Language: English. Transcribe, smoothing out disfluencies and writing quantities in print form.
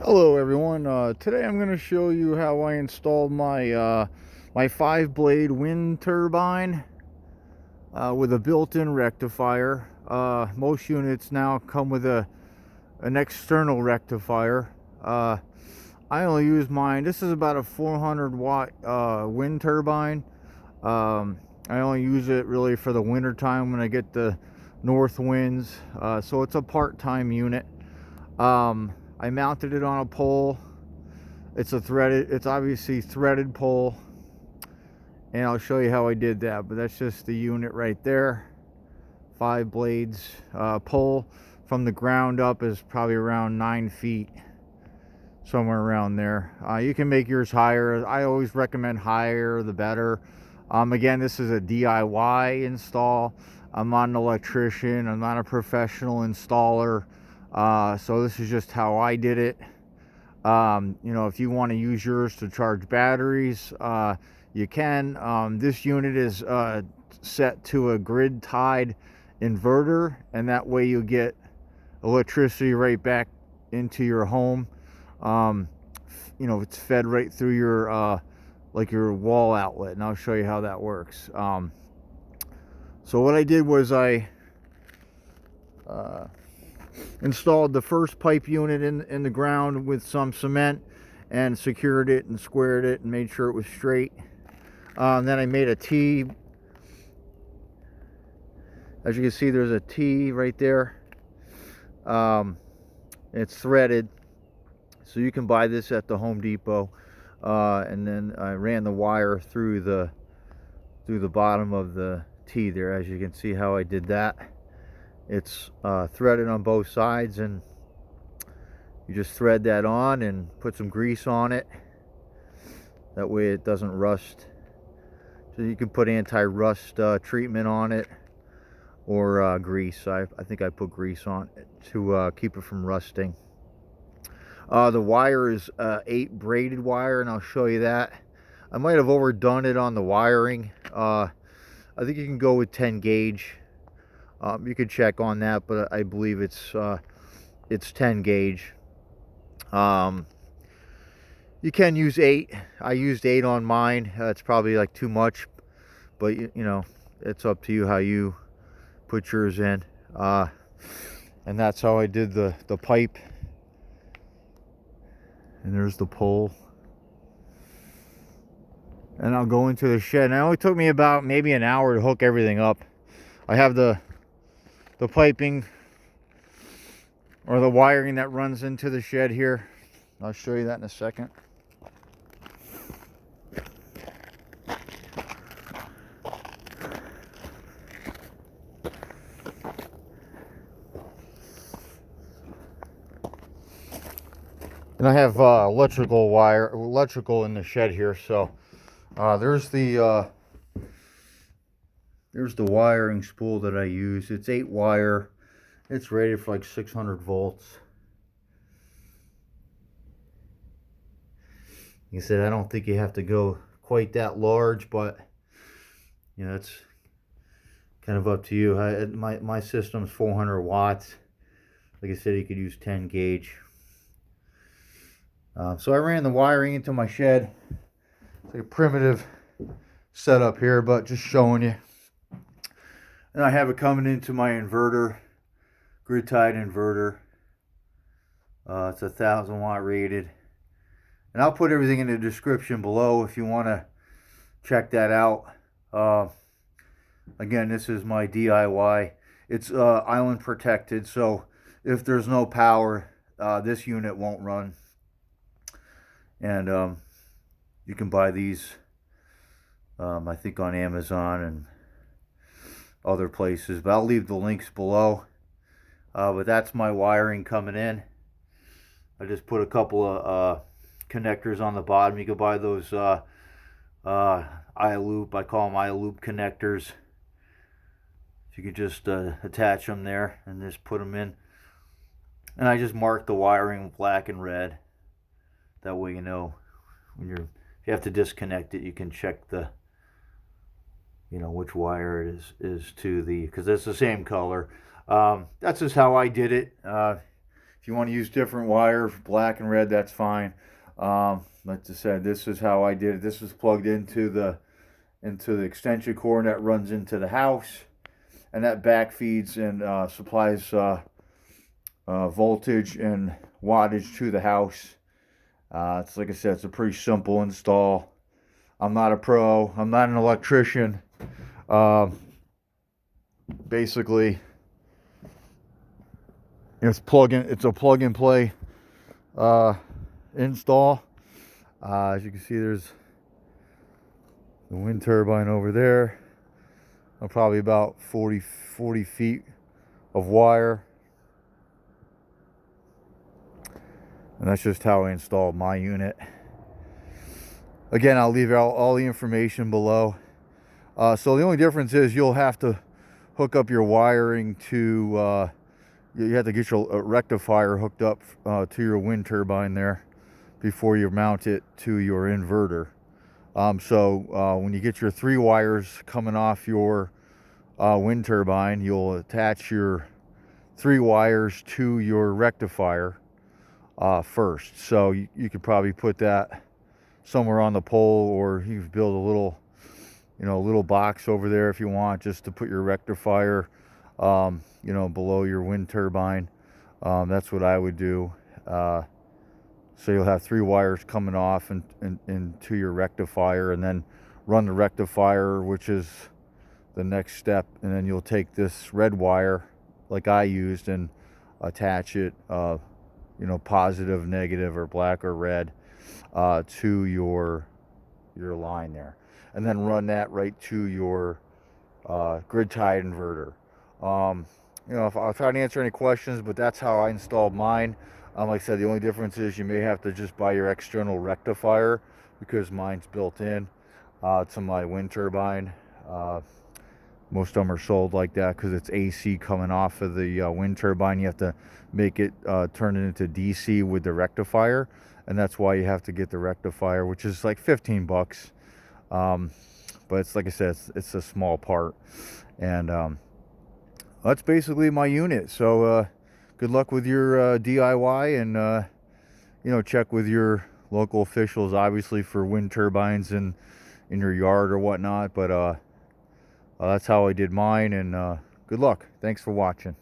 Hello everyone. Today I'm going to show you how I installed my 5-blade wind turbine with a built-in rectifier. Most units now come with an external rectifier. I only use mine. This is about a 400 watt wind turbine. I only use it really for the winter time when I get the north winds. So it's a part-time unit. I mounted it on a pole. It's obviously threaded pole, and I'll show you how I did that. But that's just the unit right there. 5 blades. Pole from the ground up is probably around 9 feet, somewhere around there. You can make yours higher. I always recommend higher the better. Again, this is a DIY install. I'm not an electrician. I'm not a professional installer. So this is just how I did it. If you want to use yours to charge batteries, you can. This unit is set to a grid tied inverter, and that way you get electricity right back into your home. It's fed right through your like your wall outlet, and I'll show you how that works. So what I did was I installed the first pipe unit in the ground with some cement and secured it and squared it and made sure it was straight. Then I made a T. As you can see, there's a T right there. It's threaded, so you can buy this at the Home Depot. And then I ran the wire through the bottom of the T there. As you can see how I did that. It's threaded on both sides, and you just thread that on and put some grease on it. That way it doesn't rust. So you can put anti-rust treatment on it, or grease. I think I put grease on it to keep it from rusting. The wire is 8 braided wire, and I'll show you that. I might have overdone it on the wiring. I think you can go with 10 gauge. You could check on that, but I believe it's 10 gauge. You can use 8. I used 8 on mine. It's probably like too much, but it's up to you how you put yours in. And that's how I did the pipe. And there's the pole. And I'll go into the shed. And it only took me about maybe an hour to hook everything up. I have the piping, or the wiring that runs into the shed here. I'll show you that in a second. And I have electrical in the shed here. So there's the wiring spool that I use. It's 8 wire. It's rated for like 600 volts. Like I said, I don't think you have to go quite that large, but it's kind of up to you. My system's 400 watts. Like I said, you could use 10 gauge. So I ran the wiring into my shed. It's like a primitive setup here, but just showing you. And I have it coming into my inverter, grid tied inverter. It's 1,000 watt rated. And I'll put everything in the description below if you want to check that out. Again, this is my DIY. It's island protected, so if there's no power, this unit won't run. And you can buy these, I think, on Amazon and other places. But I'll leave the links below. But that's my wiring coming in. I just put a couple of connectors on the bottom. You can buy those eye-loop. I call them eye-loop connectors. You could just attach them there and just put them in. And I just mark the wiring black and red. That way, when if you have to disconnect it, you can check the which wire it is to the, because it's the same color. That's just how I did it. If If you want to use different wire, black and red, that's fine. Like I said, this is how I did it. This is plugged into the extension cord that runs into the house, and that back feeds and supplies voltage and wattage to the house. It's like I said, it's a pretty simple install. I'm not a pro. I'm not an electrician. Basically, it's a plug and play install. As you can see, there's the wind turbine over there. Probably about 40 feet of wire. And that's just how I installed my unit. Again, I'll leave all the information below. So the only difference is you'll have to hook up your wiring to, you have to get your rectifier hooked up to your wind turbine there before you mount it to your inverter. So when you get your 3 wires coming off your wind turbine, you'll attach your 3 wires to your rectifier first. So you could probably put that somewhere on the pole, or you could build a little, little box over there if you want, just to put your rectifier, below your wind turbine. That's what I would do. So you'll have 3 wires coming off into your rectifier, and then run the rectifier, which is the next step, and then you'll take this red wire like I used and attach it, positive, negative, or black or red, to your line there, and then run that right to your grid tied inverter. I'll try to answer any questions, but that's how I installed mine. Like I said, the only difference is you may have to just buy your external rectifier, because mine's built in to my wind turbine. Most of them are sold like that because it's AC coming off of the wind turbine. You have to make it turn it into DC with the rectifier, and that's why you have to get the rectifier, which is like 15 bucks. But it's like I said, it's a small part, and that's basically my unit. So good luck with your DIY, and check with your local officials, obviously, for wind turbines in your yard or whatnot. But that's how I did mine, and good luck. Thanks for watching.